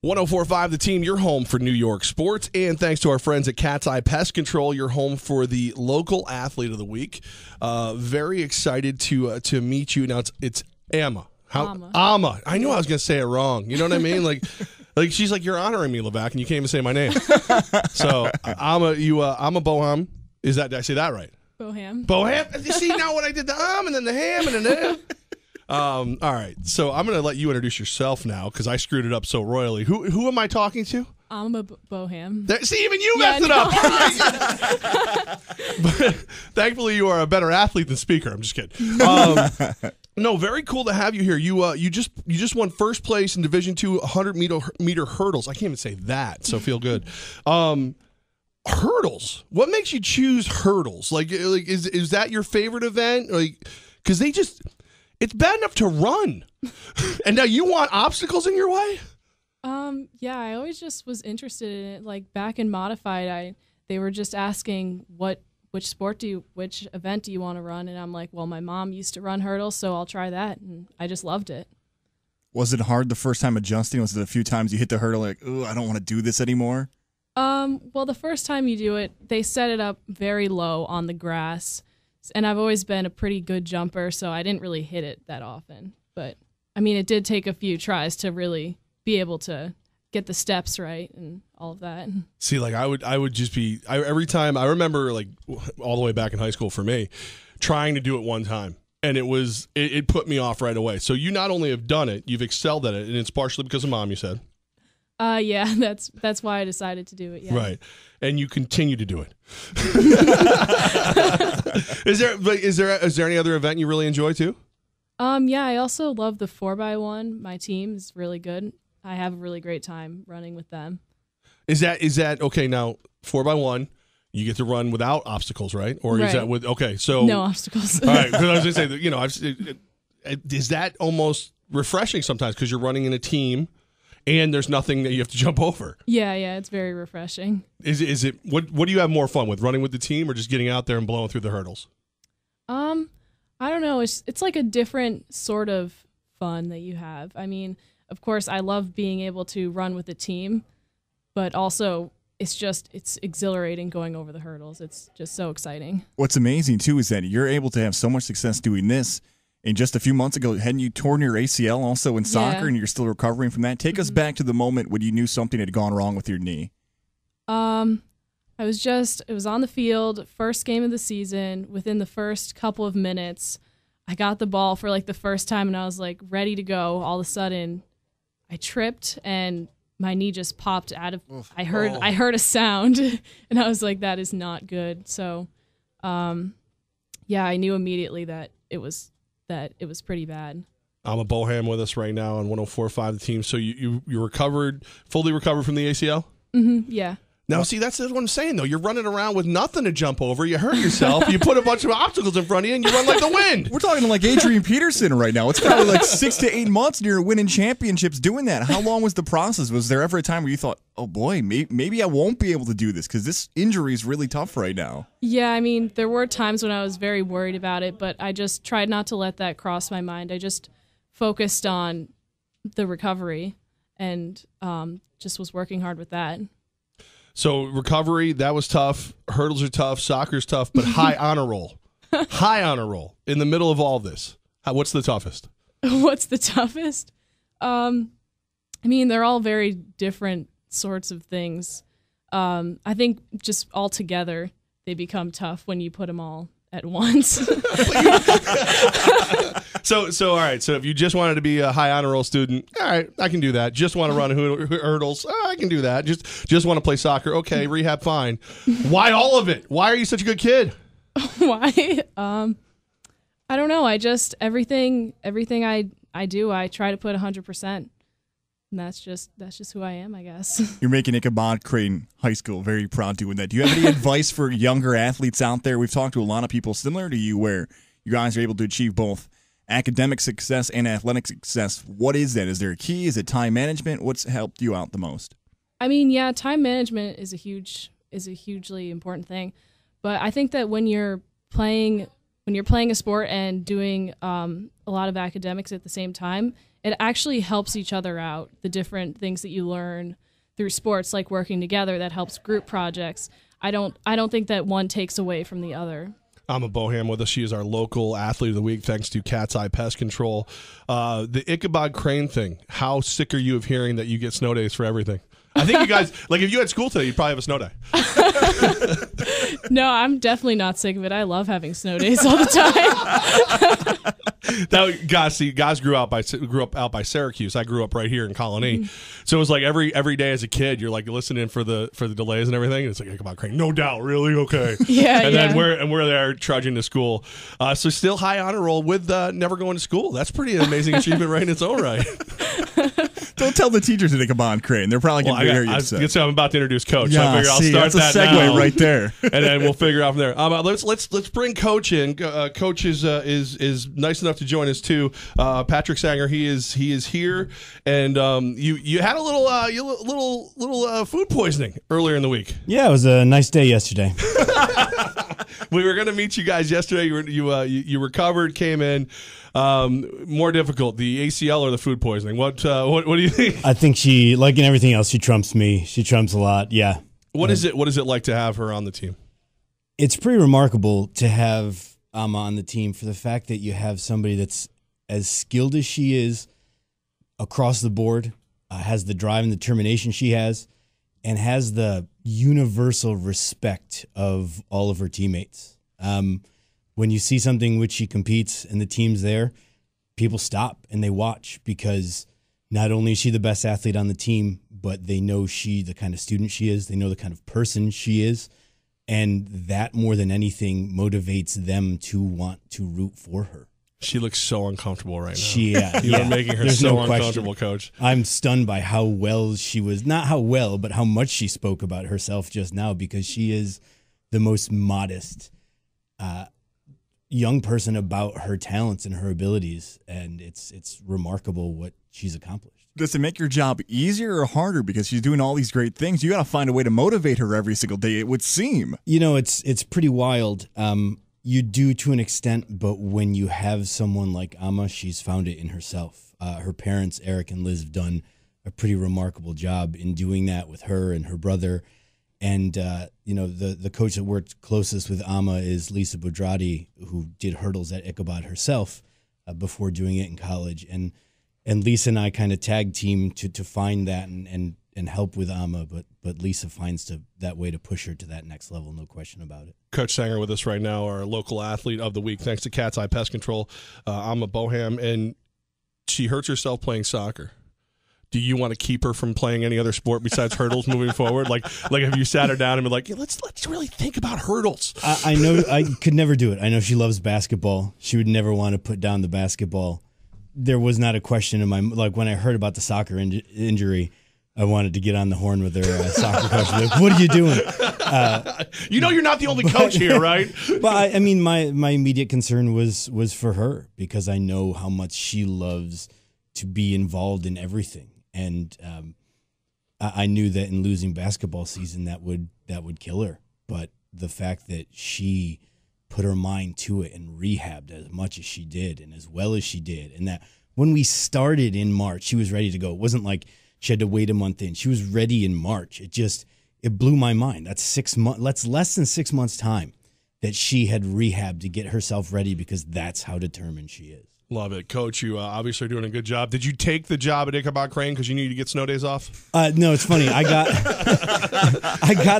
104.5 The Team, your home for New York sports. And thanks to our friends at Cat's Eye Pest Control, your home for the local athlete of the week. Very excited to meet you. Now, it's Amma. Amma. I knew I was going to say it wrong. You know what I mean? Like she's like, you're honoring me, Levack, and you can't even say my name. So, Amma, Amma Boham. Did I say that right? Boham. Boham? You see now what I did? The and then the ham, and then the all right, so I'm going to let you introduce yourself now because I screwed it up so royally. Who am I talking to? I'm a Boham. See, even you messed it up. But thankfully, you are a better athlete than speaker. I'm just kidding. No, very cool to have you here. You just won first place in Division II 100-meter hurdles. I can't even say that, so feel good. Hurdles. What makes you choose hurdles? Like is that your favorite event? Like, because it's bad enough to run, and now you want obstacles in your way? Yeah, I always just was interested in it. Like back in Modified, they were just asking which event do you want to run? And I'm like, well, my mom used to run hurdles, so I'll try that. And I just loved it. Was it hard the first time adjusting? Was it a few times you hit the hurdle like, ooh, I don't want to do this anymore? Well, the first time you do it, they set it up very low on the grass. And I've always been a pretty good jumper, so I didn't really hit it that often. But, I mean, it did take a few tries to really be able to get the steps right and all of that. See, like I would just be every time. I remember, like, all the way back in high school for me, trying to do it one time. And it put me off right away. So you not only have done it, you've excelled at it, and it's partially because of Mom, you said. Yeah, that's why I decided to do it. Yeah. Right, and you continue to do it. Is there any other event you really enjoy too? Yeah, I also love the 4x1. My team is really good. I have a really great time running with them. Is that okay? Now 4x1, you get to run without obstacles, right? Or right. Is that with so no obstacles? All right, because I was going to say that is that almost refreshing sometimes because you're running in a team. And there's nothing that you have to jump over. Yeah, it's very refreshing. Is it what do you have more fun with, running with the team or just getting out there and blowing through the hurdles? I don't know. It's like a different sort of fun that you have. I mean, of course, I love being able to run with the team, but also it's exhilarating going over the hurdles. It's just so exciting. What's amazing too is that you're able to have so much success doing this. And just a few months ago, hadn't you torn your ACL also in soccer, and you're still recovering from that? Take us back to the moment when you knew something had gone wrong with your knee. It was on the field, first game of the season. Within the first couple of minutes, I got the ball for like the first time, and I was like ready to go. All of a sudden, I tripped, and my knee just popped out of. I heard a sound, and I was like, that is not good. So, yeah, I knew immediately that it was pretty bad. I'm a Boham with us right now on 104.5 The Team. So you fully recovered from the ACL? Mm-hmm, yeah. Now, see, that's what I'm saying, though. You're running around with nothing to jump over. You hurt yourself. You put a bunch of obstacles in front of you, and you run like the wind. We're talking like Adrian Peterson right now. It's probably like 6 to 8 months, and you're winning championships doing that. How long was the process? Was there ever a time where you thought, oh, boy, maybe I won't be able to do this because this injury is really tough right now? Yeah, I mean, there were times when I was very worried about it, but I just tried not to let that cross my mind. I just focused on the recovery and just was working hard with that. So recovery, that was tough. Hurdles are tough. Soccer's tough, but high honor roll. High honor roll in the middle of all this. What's the toughest? What's the toughest? I mean, they're all very different sorts of things. I think just all together, they become tough when you put them all at once. So all right. So if you just wanted to be a high honor roll student, all right, I can do that. Just want to run hurdles, I can do that. Just want to play soccer, okay, rehab, fine. Why all of it? Why are you such a good kid? Why? I don't know. I just everything I do, I try to put 100%. And that's just who I am, I guess. You're making Ichabod Crane High School very proud doing that. Do you have any advice for younger athletes out there? We've talked to a lot of people similar to you where you guys are able to achieve both academic success and athletic success. What is that? Is there a key? Is it time management? What's helped you out the most? I mean, yeah, time management is a hugely important thing. But I think that when you're playing when you're playing a sport and doing a lot of academics at the same time, it actually helps each other out. The different things that you learn through sports, like working together, that helps group projects. I don't think that one takes away from the other. Amma Boham with us. She is our local athlete of the week, thanks to Cat's Eye Pest Control. The Ichabod Crane thing. How sick are you of hearing that you get snow days for everything? I think you guys, like, if you had school today, you'd probably have a snow day. No, I'm definitely not sick of it. I love having snow days all the time. Goz grew up out by Syracuse. I grew up right here in Colony, so it was like every day as a kid, you're like listening for the delays and everything. And it's like Ichabod Crane, no doubt, really, okay. Then we're there trudging to school. So still high honor roll with never going to school. That's pretty amazing achievement right in its own right. Don't tell the teachers at Ichabod Crane. They're probably going to hear you say. I'm about to introduce Coach. Yeah, so I figure I'll start that's a segue now, right there. And then we'll figure out from there. Let's bring Coach in. Coach is nice enough to join us too. Patrick Sanger, he is here, and you had a little food poisoning earlier in the week. Yeah, it was a nice day yesterday. We were going to meet you guys yesterday. You recovered, came in. More difficult, the ACL or the food poisoning? What do you think? I think she, like in everything else, she trumps me. She trumps a lot. Yeah. What is it like to have her on the team? It's pretty remarkable to have Amma on the team for the fact that you have somebody that's as skilled as she is across the board, has the drive and determination she has, and has the universal respect of all of her teammates. When you see something which she competes and the team's there, people stop and they watch because not only is she the best athlete on the team, but they know the kind of student she is, they know the kind of person she is, and that more than anything motivates them to want to root for her. She looks so uncomfortable right now. You're making her There's so no uncomfortable, question. Coach. I'm stunned by how well she was, not how well, but how much she spoke about herself just now, because she is the most modest young person about her talents and her abilities, and it's remarkable what she's accomplished. Does it make your job easier or harder because she's doing all these great things? You got to find a way to motivate her every single day, it would seem. You know, it's pretty wild. You do to an extent, but when you have someone like Amma, she's found it in herself. Her parents, Eric and Liz, have done a pretty remarkable job in doing that with her and her brother. And, the coach that worked closest with Amma is Lisa Bodrati, who did hurdles at Ichabod herself before doing it in college. And Lisa and I kind of tag team to find that and help with Amma, but Lisa finds that way to push her to that next level, no question about it. Coach Sanger with us right now, our local athlete of the week, thanks to Cat's Eye Pest Control, Amma Boham, and she hurts herself playing soccer. Do you want to keep her from playing any other sport besides hurdles moving forward? Like have you sat her down and been like, yeah, let's really think about hurdles? I know I could never do it. I know she loves basketball. She would never want to put down the basketball. There was not a question in my, like when I heard about the soccer injury, I wanted to get on the horn with her soccer coach. Like, what are you doing? You're not the only coach here, right? But I mean, my immediate concern was for her, because I know how much she loves to be involved in everything. And I knew that in losing basketball season, that would kill her. But the fact that she put her mind to it and rehabbed as much as she did and as well as she did, and that when we started in March, she was ready to go. It wasn't like she had to wait a month in. She was ready in March. It blew my mind. That's 6 months. That's less than 6 months' time that she had rehabbed to get herself ready, because that's how determined she is. Love it. Coach, you obviously are doing a good job. Did you take the job at Ichabod Crane because you needed to get snow days off? No, it's funny. I got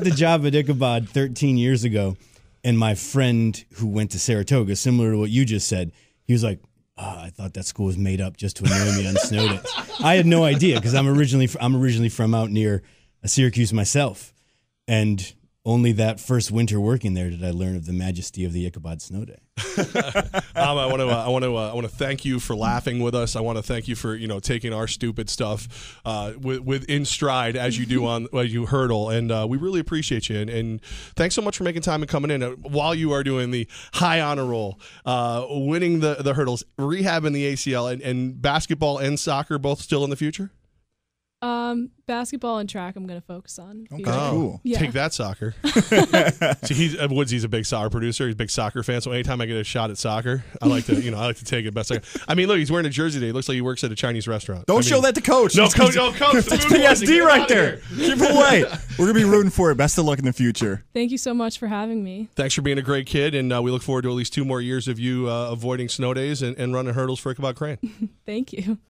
the job at Ichabod 13 years ago, and my friend who went to Saratoga, similar to what you just said, he was like, I thought that school was made up just to annoy me on snow days. I had no idea, because I'm originally from out near Syracuse myself, and only that first winter working there did I learn of the majesty of the Ichabod Snow Day. I want to thank you for laughing with us. I want to thank you for taking our stupid stuff with in stride as you do on you hurdle, and we really appreciate you. And thanks so much for making time and coming in while you are doing the high honor roll, winning the hurdles, rehabbing the ACL, and basketball and soccer both still in the future. Basketball and track I'm going to focus on. Okay, Yeah. cool. Yeah. Take that, soccer. See, Woodsy's a big soccer producer. He's a big soccer fan. So anytime I get a shot at soccer, I like to take it best. I mean, look, he's wearing a jersey today. It looks like he works at a Chinese restaurant. Don't show that to Coach. No, Coach. That's PSD right there. Keep it away. We're going to be rooting for it. Best of luck in the future. Thank you so much for having me. Thanks for being a great kid, and we look forward to at least 2 more years of you avoiding snow days and running hurdles for Ichabod Crane. Thank you.